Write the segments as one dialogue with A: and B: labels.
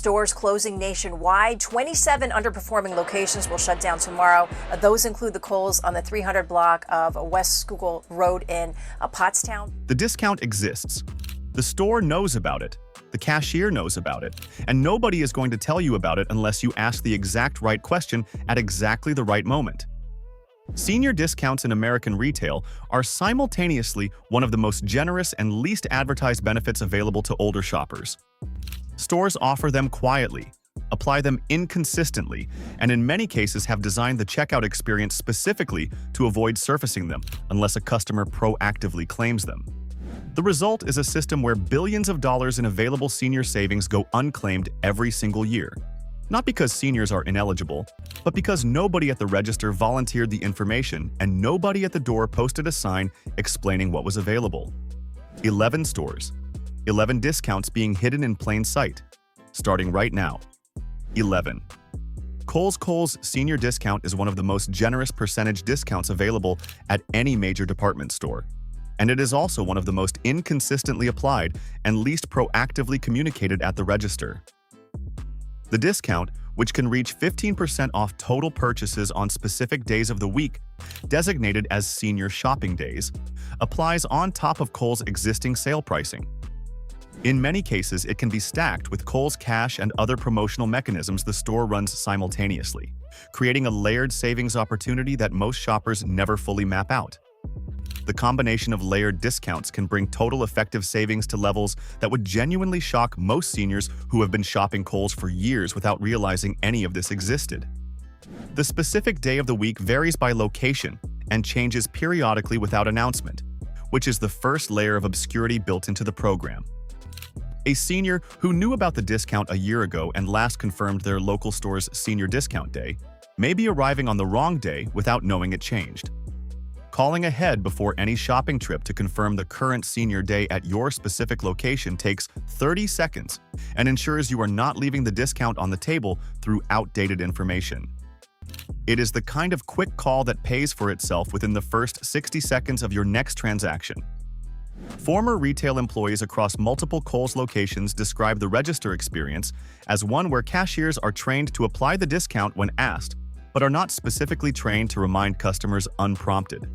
A: Stores closing nationwide. 27 underperforming locations will shut down tomorrow. Those include the Kohls on the 300 block of West Schuylkill Road in Pottstown.
B: The discount exists. The store knows about it. The cashier knows about it. And nobody is going to tell you about it unless you ask the exact right question at exactly the right moment. Senior discounts in American retail are simultaneously one of the most generous and least advertised benefits available to older shoppers. Stores offer them quietly, apply them inconsistently, and in many cases have designed the checkout experience specifically to avoid surfacing them unless a customer proactively claims them. The result is a system where billions of dollars in available senior savings go unclaimed every single year. Not because seniors are ineligible, but because nobody at the register volunteered the information and nobody at the door posted a sign explaining what was available. 11 stores. 11 discounts being hidden in plain sight. Starting right now. 11. Kohl's senior discount is one of the most generous percentage discounts available at any major department store. And it is also one of the most inconsistently applied and least proactively communicated at the register. The discount, which can reach 15% off total purchases on specific days of the week, designated as senior shopping days, applies on top of Kohl's existing sale pricing. In many cases, it can be stacked with Kohl's cash and other promotional mechanisms the store runs simultaneously, creating a layered savings opportunity that most shoppers never fully map out. The combination of layered discounts can bring total effective savings to levels that would genuinely shock most seniors who have been shopping Kohl's for years without realizing any of this existed. The specific day of the week varies by location and changes periodically without announcement, which is the first layer of obscurity built into the program. A senior who knew about the discount a year ago and last confirmed their local store's senior discount day may be arriving on the wrong day without knowing it changed. Calling ahead before any shopping trip to confirm the current senior day at your specific location takes 30 seconds and ensures you are not leaving the discount on the table through outdated information. It is the kind of quick call that pays for itself within the first 60 seconds of your next transaction. Former retail employees across multiple Kohl's locations describe the register experience as one where cashiers are trained to apply the discount when asked, but are not specifically trained to remind customers unprompted.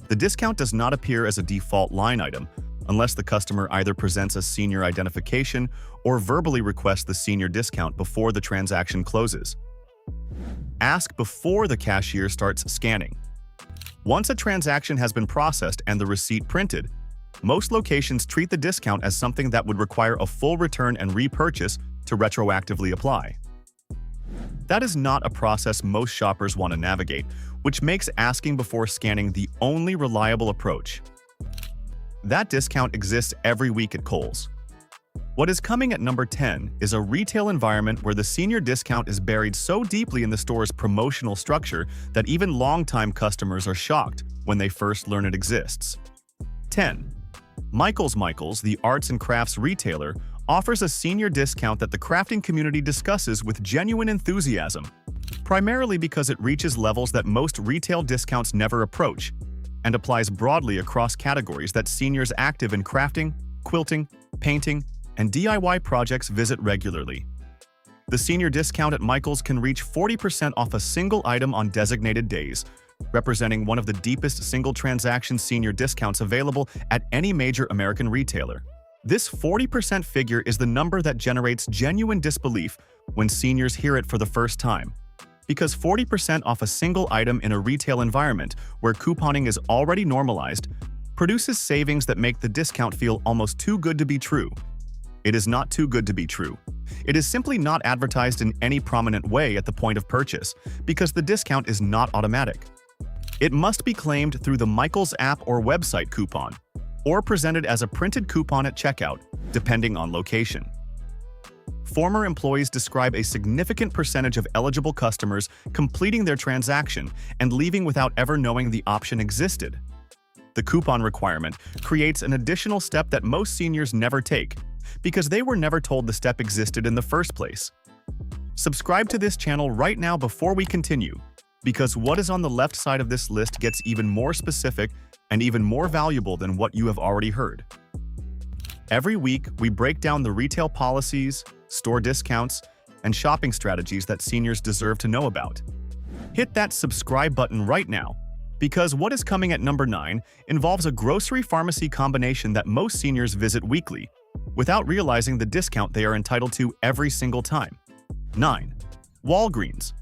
B: The discount does not appear as a default line item unless the customer either presents a senior identification or verbally requests the senior discount before the transaction closes. Ask before the cashier starts scanning. Once a transaction has been processed and the receipt printed, most locations treat the discount as something that would require a full return and repurchase to retroactively apply. That is not a process most shoppers want to navigate, which makes asking before scanning the only reliable approach. That discount exists every week at Kohl's. What is coming at number 10 is a retail environment where the senior discount is buried so deeply in the store's promotional structure that even longtime customers are shocked when they first learn it exists. 10. Michaels, the arts and crafts retailer, offers a senior discount that the crafting community discusses with genuine enthusiasm, primarily because it reaches levels that most retail discounts never approach, and applies broadly across categories that seniors active in crafting, quilting, painting, and DIY projects visit regularly. The senior discount at Michaels can reach 40% off a single item on designated days, representing one of the deepest single-transaction senior discounts available at any major American retailer. This 40% figure is the number that generates genuine disbelief when seniors hear it for the first time. Because 40% off a single item in a retail environment where couponing is already normalized produces savings that make the discount feel almost too good to be true. It is not too good to be true. It is simply not advertised in any prominent way at the point of purchase because the discount is not automatic. It must be claimed through the Michaels app or website coupon, or presented as a printed coupon at checkout, depending on location. Former employees describe a significant percentage of eligible customers completing their transaction and leaving without ever knowing the option existed. The coupon requirement creates an additional step that most seniors never take, because they were never told the step existed in the first place. Subscribe to this channel right now before we continue, because what is on the left side of this list gets even more specific and even more valuable than what you have already heard. Every week, we break down the retail policies, store discounts, and shopping strategies that seniors deserve to know about. Hit that subscribe button right now, because what is coming at number 9 involves a grocery-pharmacy combination that most seniors visit weekly, without realizing the discount they are entitled to every single time. 9. Walgreens.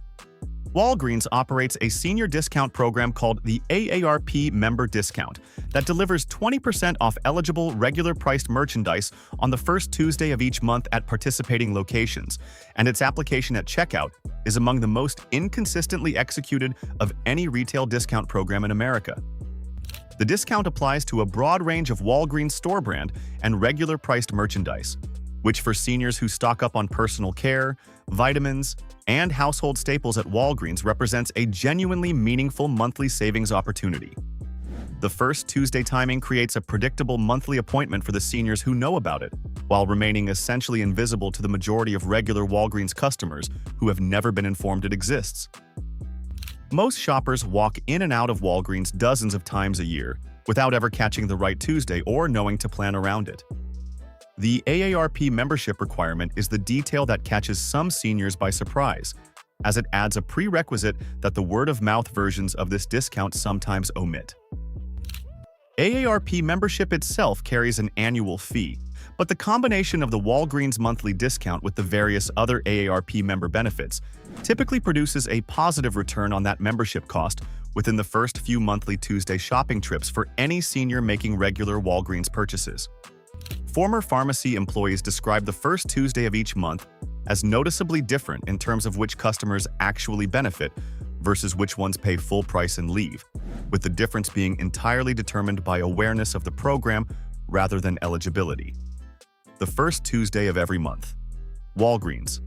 B: Walgreens operates a senior discount program called the AARP Member Discount that delivers 20% off eligible regular-priced merchandise on the first Tuesday of each month at participating locations, and its application at checkout is among the most inconsistently executed of any retail discount program in America. The discount applies to a broad range of Walgreens store brand and regular-priced merchandise, which for seniors who stock up on personal care, vitamins, and household staples at Walgreens represents a genuinely meaningful monthly savings opportunity. The first Tuesday timing creates a predictable monthly appointment for the seniors who know about it, while remaining essentially invisible to the majority of regular Walgreens customers who have never been informed it exists. Most shoppers walk in and out of Walgreens dozens of times a year without ever catching the right Tuesday or knowing to plan around it. The AARP membership requirement is the detail that catches some seniors by surprise, as it adds a prerequisite that the word-of-mouth versions of this discount sometimes omit. AARP membership itself carries an annual fee, but the combination of the Walgreens monthly discount with the various other AARP member benefits typically produces a positive return on that membership cost within the first few monthly Tuesday shopping trips for any senior making regular Walgreens purchases. Former pharmacy employees describe the first Tuesday of each month as noticeably different in terms of which customers actually benefit versus which ones pay full price and leave, with the difference being entirely determined by awareness of the program rather than eligibility. The first Tuesday of every month. Walgreens.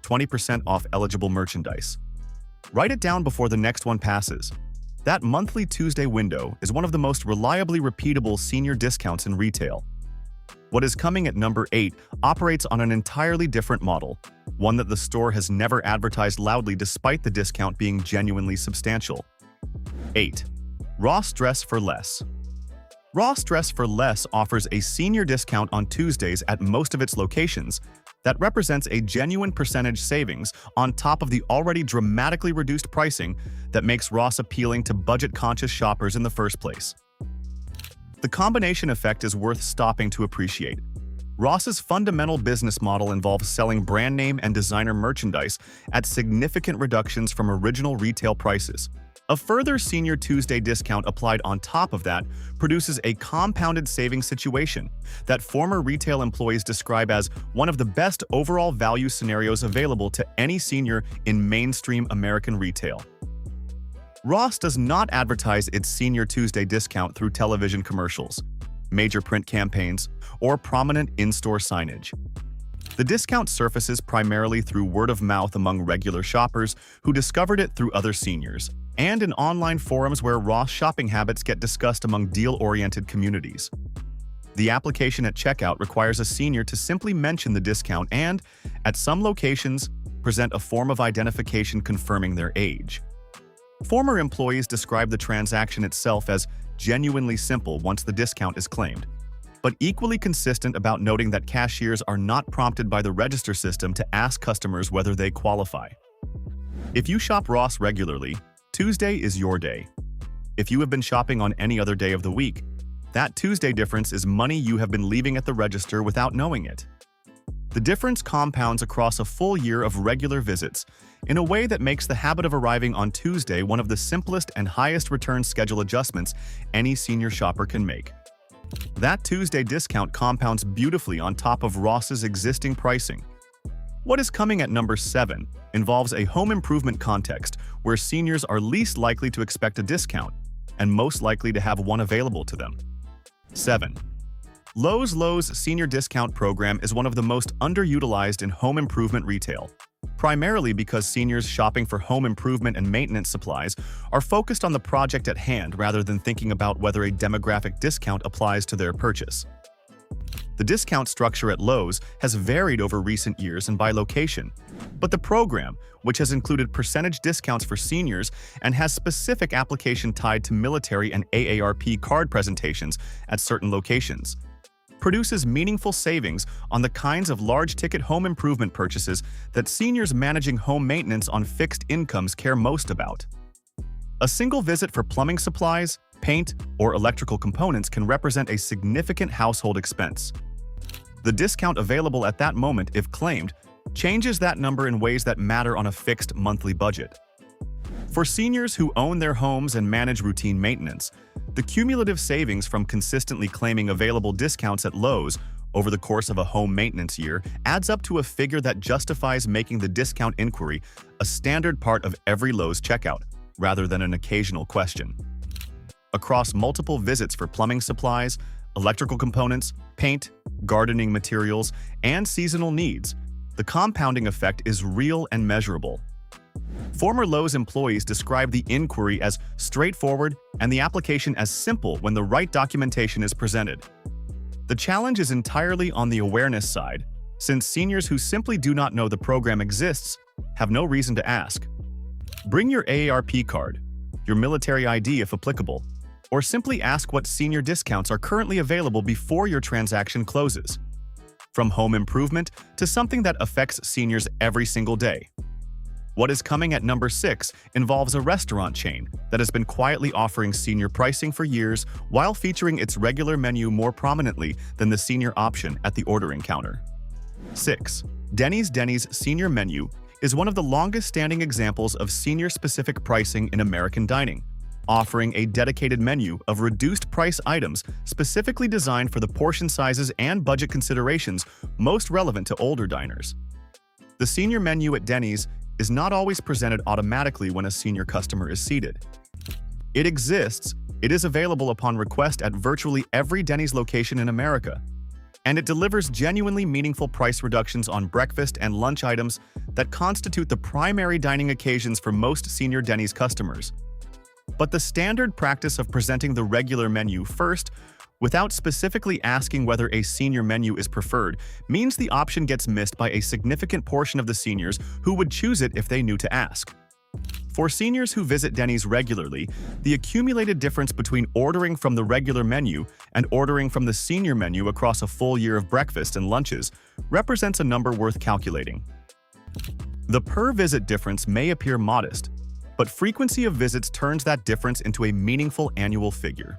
B: 20% off eligible merchandise. Write it down before the next one passes. That monthly Tuesday window is one of the most reliably repeatable senior discounts in retail. What is coming at number 8 operates on an entirely different model, one that the store has never advertised loudly despite the discount being genuinely substantial. 8. Ross Dress for Less. Ross Dress for Less offers a senior discount on Tuesdays at most of its locations that represents a genuine percentage savings on top of the already dramatically reduced pricing that makes Ross appealing to budget-conscious shoppers in the first place. The combination effect is worth stopping to appreciate. Ross's fundamental business model involves selling brand name and designer merchandise at significant reductions from original retail prices. A further Senior Tuesday discount applied on top of that produces a compounded savings situation that former retail employees describe as one of the best overall value scenarios available to any senior in mainstream American retail. Ross does not advertise its Senior Tuesday discount through television commercials, major print campaigns, or prominent in-store signage. The discount surfaces primarily through word of mouth among regular shoppers who discovered it through other seniors, and in online forums where Ross shopping habits get discussed among deal-oriented communities. The application at checkout requires a senior to simply mention the discount and, at some locations, present a form of identification confirming their age. Former employees describe the transaction itself as genuinely simple once the discount is claimed, but equally consistent about noting that cashiers are not prompted by the register system to ask customers whether they qualify. If you shop Ross regularly, Tuesday is your day. If you have been shopping on any other day of the week, that Tuesday difference is money you have been leaving at the register without knowing it. The difference compounds across a full year of regular visits in a way that makes the habit of arriving on Tuesday one of the simplest and highest return schedule adjustments any senior shopper can make. That Tuesday discount compounds beautifully on top of Ross's existing pricing. What is coming at number 7 involves a home improvement context where seniors are least likely to expect a discount and most likely to have one available to them. 7. Lowe's senior discount program is one of the most underutilized in home improvement retail, primarily because seniors shopping for home improvement and maintenance supplies are focused on the project at hand rather than thinking about whether a demographic discount applies to their purchase. The discount structure at Lowe's has varied over recent years and by location, but the program, which has included percentage discounts for seniors and has specific application tied to military and AARP card presentations at certain locations, produces meaningful savings on the kinds of large-ticket home improvement purchases that seniors managing home maintenance on fixed incomes care most about. A single visit for plumbing supplies, paint, or electrical components can represent a significant household expense. The discount available at that moment, if claimed, changes that number in ways that matter on a fixed monthly budget. For seniors who own their homes and manage routine maintenance, the cumulative savings from consistently claiming available discounts at Lowe's over the course of a home maintenance year adds up to a figure that justifies making the discount inquiry a standard part of every Lowe's checkout, rather than an occasional question. Across multiple visits for plumbing supplies, electrical components, paint, gardening materials, and seasonal needs, the compounding effect is real and measurable. Former Lowe's employees describe the inquiry as straightforward and the application as simple when the right documentation is presented. The challenge is entirely on the awareness side, since seniors who simply do not know the program exists have no reason to ask. Bring your AARP card, your military ID if applicable, or simply ask what senior discounts are currently available before your transaction closes. From home improvement to something that affects seniors every single day. What is coming at number 6 involves a restaurant chain that has been quietly offering senior pricing for years while featuring its regular menu more prominently than the senior option at the ordering counter. 6. Denny's senior menu is one of the longest-standing examples of senior-specific pricing in American dining, offering a dedicated menu of reduced-price items specifically designed for the portion sizes and budget considerations most relevant to older diners. The senior menu at Denny's is not always presented automatically when a senior customer is seated. It exists, it is available upon request at virtually every Denny's location in America, and it delivers genuinely meaningful price reductions on breakfast and lunch items that constitute the primary dining occasions for most senior Denny's customers. But the standard practice of presenting the regular menu first, without specifically asking whether a senior menu is preferred, means the option gets missed by a significant portion of the seniors who would choose it if they knew to ask. For seniors who visit Denny's regularly, the accumulated difference between ordering from the regular menu and ordering from the senior menu across a full year of breakfast and lunches represents a number worth calculating. The per-visit difference may appear modest, but frequency of visits turns that difference into a meaningful annual figure.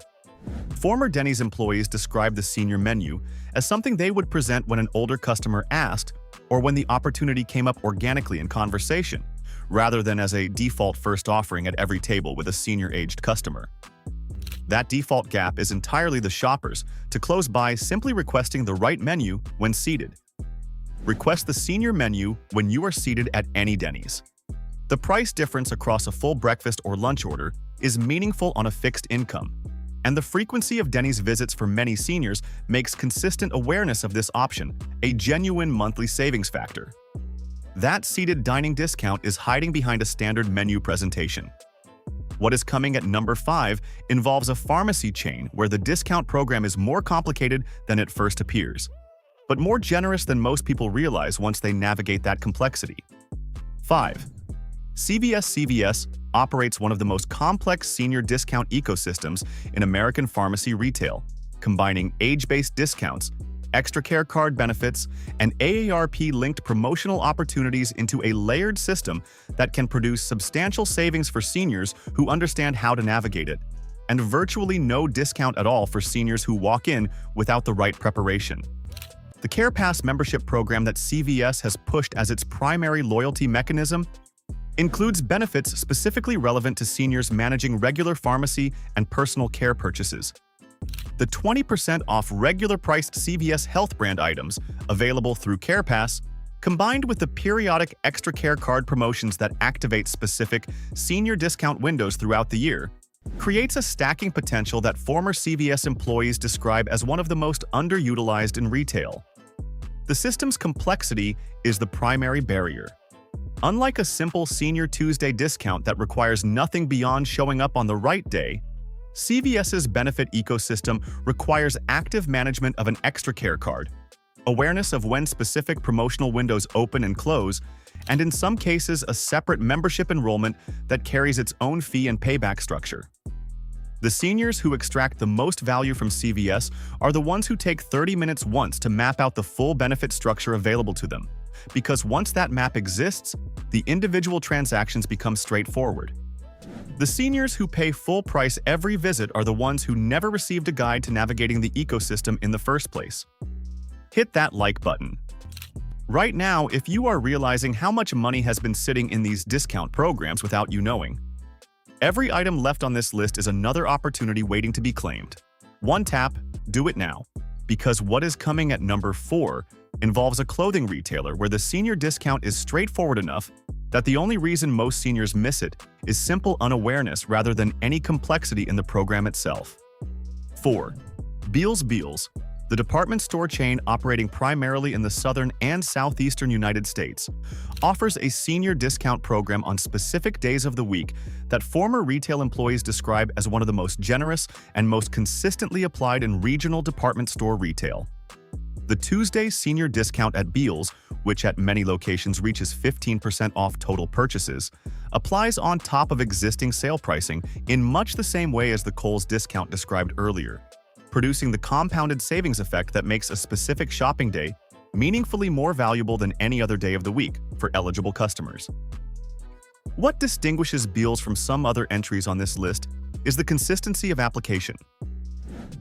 B: Former Denny's employees describe the senior menu as something they would present when an older customer asked or when the opportunity came up organically in conversation, rather than as a default first offering at every table with a senior-aged customer. That default gap is entirely the shopper's to close by simply requesting the right menu when seated. Request the senior menu when you are seated at any Denny's. The price difference across a full breakfast or lunch order is meaningful on a fixed income, and the frequency of Denny's visits for many seniors makes consistent awareness of this option a genuine monthly savings factor. That seated dining discount is hiding behind a standard menu presentation. What is coming at number 5 involves a pharmacy chain where the discount program is more complicated than it first appears, but more generous than most people realize once they navigate that complexity. 5. CVS operates one of the most complex senior discount ecosystems in American pharmacy retail, combining age-based discounts, extra care card benefits, and AARP-linked promotional opportunities into a layered system that can produce substantial savings for seniors who understand how to navigate it, and virtually no discount at all for seniors who walk in without the right preparation. The CarePass membership program that CVS has pushed as its primary loyalty mechanism includes benefits specifically relevant to seniors managing regular pharmacy and personal care purchases. The 20% off regular-priced CVS Health brand items available through CarePass, combined with the periodic extra care card promotions that activate specific senior discount windows throughout the year, creates a stacking potential that former CVS employees describe as one of the most underutilized in retail. The system's complexity is the primary barrier. Unlike a simple Senior Tuesday discount that requires nothing beyond showing up on the right day, CVS's benefit ecosystem requires active management of an extra care card, awareness of when specific promotional windows open and close, and in some cases a separate membership enrollment that carries its own fee and payback structure. The seniors who extract the most value from CVS are the ones who take 30 minutes once to map out the full benefit structure available to them, because once that map exists, the individual transactions become straightforward. The seniors who pay full price every visit are the ones who never received a guide to navigating the ecosystem in the first place. Hit that like button. Right now, if you are realizing how much money has been sitting in these discount programs without you knowing, every item left on this list is another opportunity waiting to be claimed. One tap, do it now. Because what is coming at number 4 involves a clothing retailer where the senior discount is straightforward enough that the only reason most seniors miss it is simple unawareness rather than any complexity in the program itself. 4. Bealls, the department store chain operating primarily in the southern and southeastern United States, offers a senior discount program on specific days of the week that former retail employees describe as one of the most generous and most consistently applied in regional department store retail. The Tuesday senior discount at Bealls, which at many locations reaches 15% off total purchases, applies on top of existing sale pricing in much the same way as the Kohl's discount described earlier, producing the compounded savings effect that makes a specific shopping day meaningfully more valuable than any other day of the week for eligible customers. What distinguishes Bealls from some other entries on this list is the consistency of application.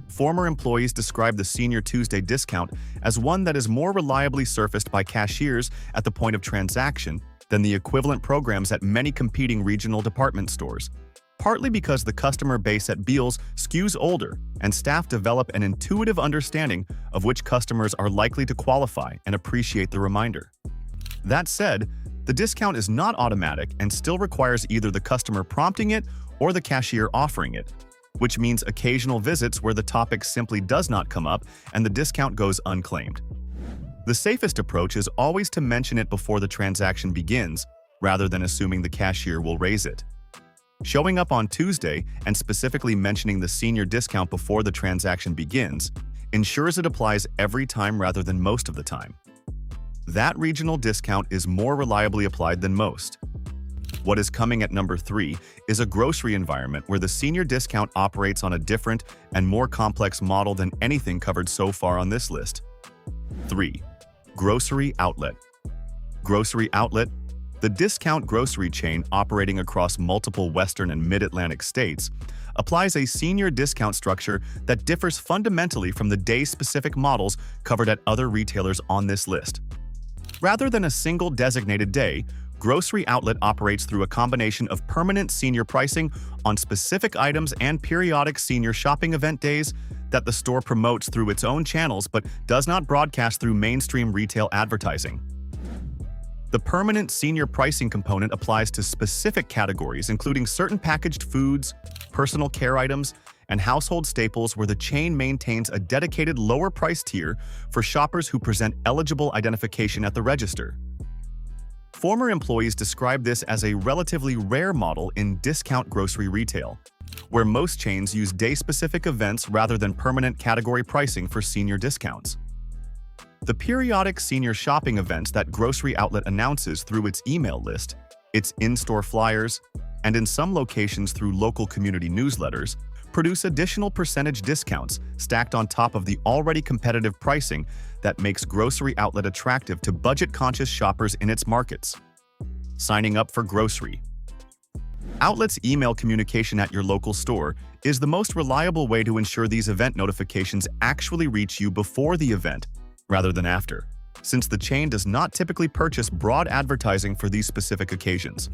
B: Former employees describe the Senior Tuesday discount as one that is more reliably surfaced by cashiers at the point of transaction than the equivalent programs at many competing regional department stores, partly because the customer base at Bealls skews older and staff develop an intuitive understanding of which customers are likely to qualify and appreciate the reminder. That said, the discount is not automatic and still requires either the customer prompting it or the cashier offering it, which means occasional visits where the topic simply does not come up and the discount goes unclaimed. The safest approach is always to mention it before the transaction begins, rather than assuming the cashier will raise it. Showing up on Tuesday and specifically mentioning the senior discount before the transaction begins ensures it applies every time rather than most of the time. That regional discount is more reliably applied than most. What is coming at number 3 is a grocery environment where the senior discount operates on a different and more complex model than anything covered so far on this list. 3. Grocery outlet. Grocery outlet, the discount grocery chain operating across multiple Western and Mid-Atlantic states, applies a senior discount structure that differs fundamentally from the day-specific models covered at other retailers on this list. Rather than a single designated day, Grocery Outlet operates through a combination of permanent senior pricing on specific items and periodic senior shopping event days that the store promotes through its own channels but does not broadcast through mainstream retail advertising. The permanent senior pricing component applies to specific categories including certain packaged foods, personal care items, and household staples where the chain maintains a dedicated lower price tier for shoppers who present eligible identification at the register. Former employees describe this as a relatively rare model in discount grocery retail, where most chains use day-specific events rather than permanent category pricing for senior discounts. The periodic senior shopping events that Grocery Outlet announces through its email list, its in-store flyers, and in some locations through local community newsletters, produce additional percentage discounts stacked on top of the already competitive pricing that makes Grocery Outlet attractive to budget-conscious shoppers in its markets. Signing up for grocery. Outlet's email communication at your local store is the most reliable way to ensure these event notifications actually reach you before the event rather than after, since the chain does not typically purchase broad advertising for these specific occasions.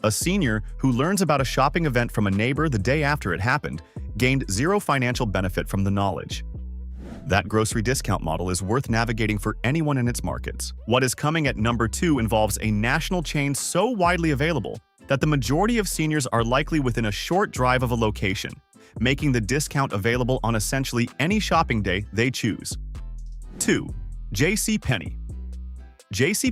B: A senior who learns about a shopping event from a neighbor the day after it happened gained zero financial benefit from the knowledge. That grocery discount model is worth navigating for anyone in its markets. What is coming at number 2 involves a national chain so widely available that the majority of seniors are likely within a short drive of a location, making the discount available on essentially any shopping day they choose. 2. Penney.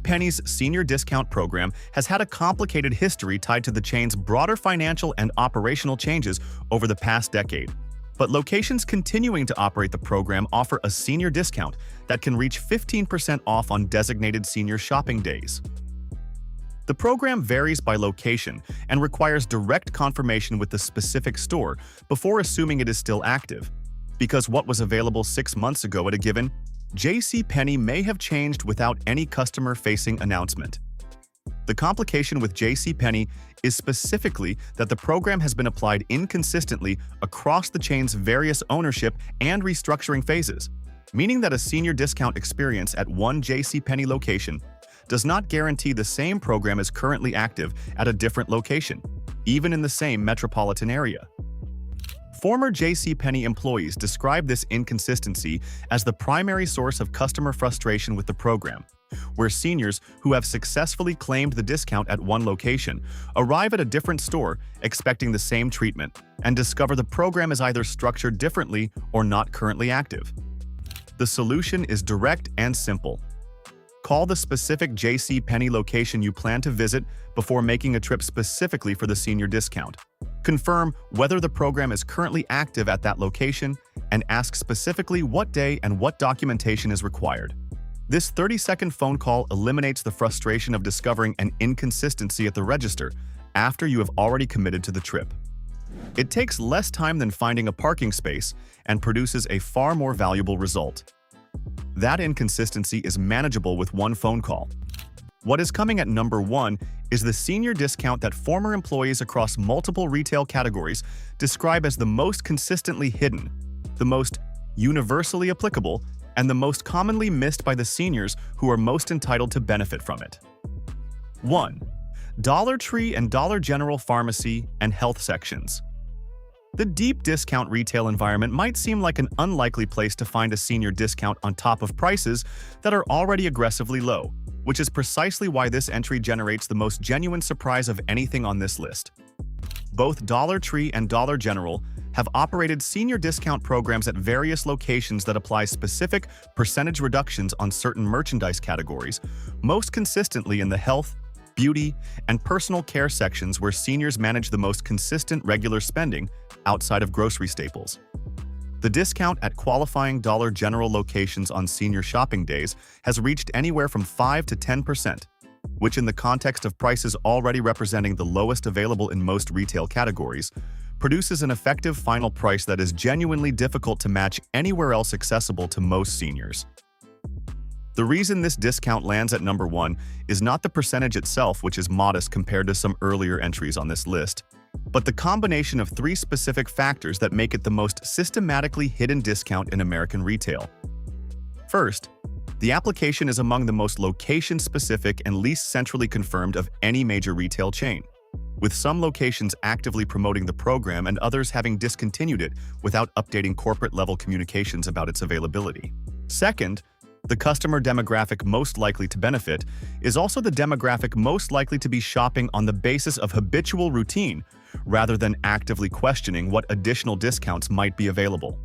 B: Penney's senior discount program has had a complicated history tied to the chain's broader financial and operational changes over the past decade, but locations continuing to operate the program offer a senior discount that can reach 15% off on designated senior shopping days. The program varies by location and requires direct confirmation with the specific store before assuming it is still active, because what was available 6 months ago at a given Penney may have changed without any customer-facing announcement. The complication with Penney is specifically that the program has been applied inconsistently across the chain's various ownership and restructuring phases, meaning that a senior discount experience at one Penney location does not guarantee the same program is currently active at a different location, even in the same metropolitan area. Former Penney employees describe this inconsistency as the primary source of customer frustration with the program, where seniors who have successfully claimed the discount at one location arrive at a different store expecting the same treatment and discover the program is either structured differently or not currently active. The solution is direct and simple. Call the specific Penney location you plan to visit before making a trip specifically for the senior discount. Confirm whether the program is currently active at that location and ask specifically what day and what documentation is required. This 30-second phone call eliminates the frustration of discovering an inconsistency at the register after you have already committed to the trip. It takes less time than finding a parking space and produces a far more valuable result. That inconsistency is manageable with one phone call. What is coming at number 1 is the senior discount that former employees across multiple retail categories describe as the most consistently hidden, the most universally applicable, and the most commonly missed by the seniors who are most entitled to benefit from it. 1. Dollar Tree and Dollar General pharmacy and health sections. The deep discount retail environment might seem like an unlikely place to find a senior discount on top of prices that are already aggressively low, which is precisely why this entry generates the most genuine surprise of anything on this list. Both Dollar Tree and Dollar General have operated senior discount programs at various locations that apply specific percentage reductions on certain merchandise categories, most consistently in the health, beauty, and personal care sections where seniors manage the most consistent regular spending outside of grocery staples. The discount at qualifying Dollar General locations on senior shopping days has reached anywhere from 5 to 10%, which in the context of prices already representing the lowest available in most retail categories, produces an effective final price that is genuinely difficult to match anywhere else accessible to most seniors. The reason this discount lands at number 1 is not the percentage itself, which is modest compared to some earlier entries on this list, but the combination of 3 specific factors that make it the most systematically hidden discount in American retail. First, the application is among the most location-specific and least centrally confirmed of any major retail chain, with some locations actively promoting the program and others having discontinued it without updating corporate-level communications about its availability. Second, the customer demographic most likely to benefit is also the demographic most likely to be shopping on the basis of habitual routine rather than actively questioning what additional discounts might be available.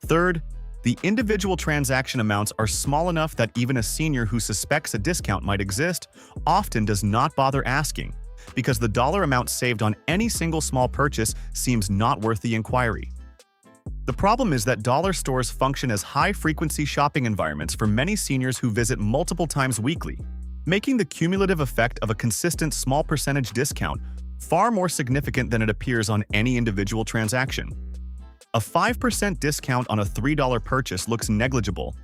B: Third, the individual transaction amounts are small enough that even a senior who suspects a discount might exist often does not bother asking, because the dollar amount saved on any single small purchase seems not worth the inquiry. The problem is that dollar stores function as high-frequency shopping environments for many seniors who visit multiple times weekly, making the cumulative effect of a consistent small percentage discount far more significant than it appears on any individual transaction. A 5% discount on a $3 purchase looks negligible.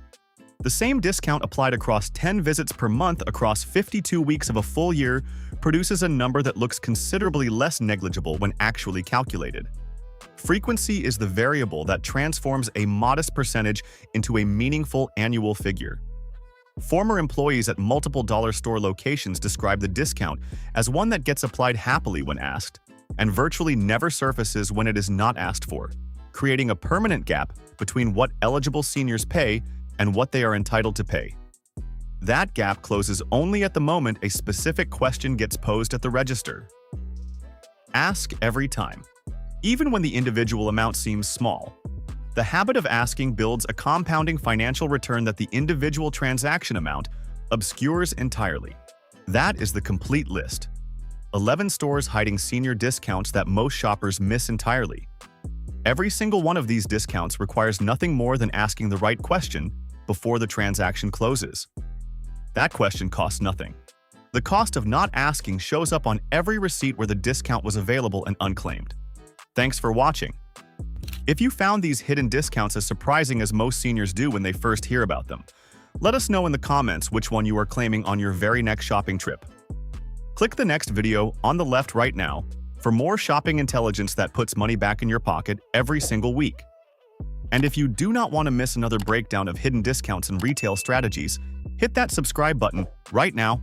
B: The same discount applied across 10 visits per month across 52 weeks of a full year produces a number that looks considerably less negligible when actually calculated. Frequency is the variable that transforms a modest percentage into a meaningful annual figure. Former employees at multiple dollar store locations describe the discount as one that gets applied happily when asked, and virtually never surfaces when it is not asked for, creating a permanent gap between what eligible seniors pay and what they are entitled to pay. That gap closes only at the moment a specific question gets posed at the register. Ask every time, even when the individual amount seems small. The habit of asking builds a compounding financial return that the individual transaction amount obscures entirely. That is the complete list. 11 stores hiding senior discounts that most shoppers miss entirely. Every single one of these discounts requires nothing more than asking the right question before the transaction closes. That question costs nothing. The cost of not asking shows up on every receipt where the discount was available and unclaimed. Thanks for watching. If you found these hidden discounts as surprising as most seniors do when they first hear about them, let us know in the comments which one you are claiming on your very next shopping trip. Click the next video on the left right now for more shopping intelligence that puts money back in your pocket every single week. And if you do not want to miss another breakdown of hidden discounts and retail strategies, hit that subscribe button right now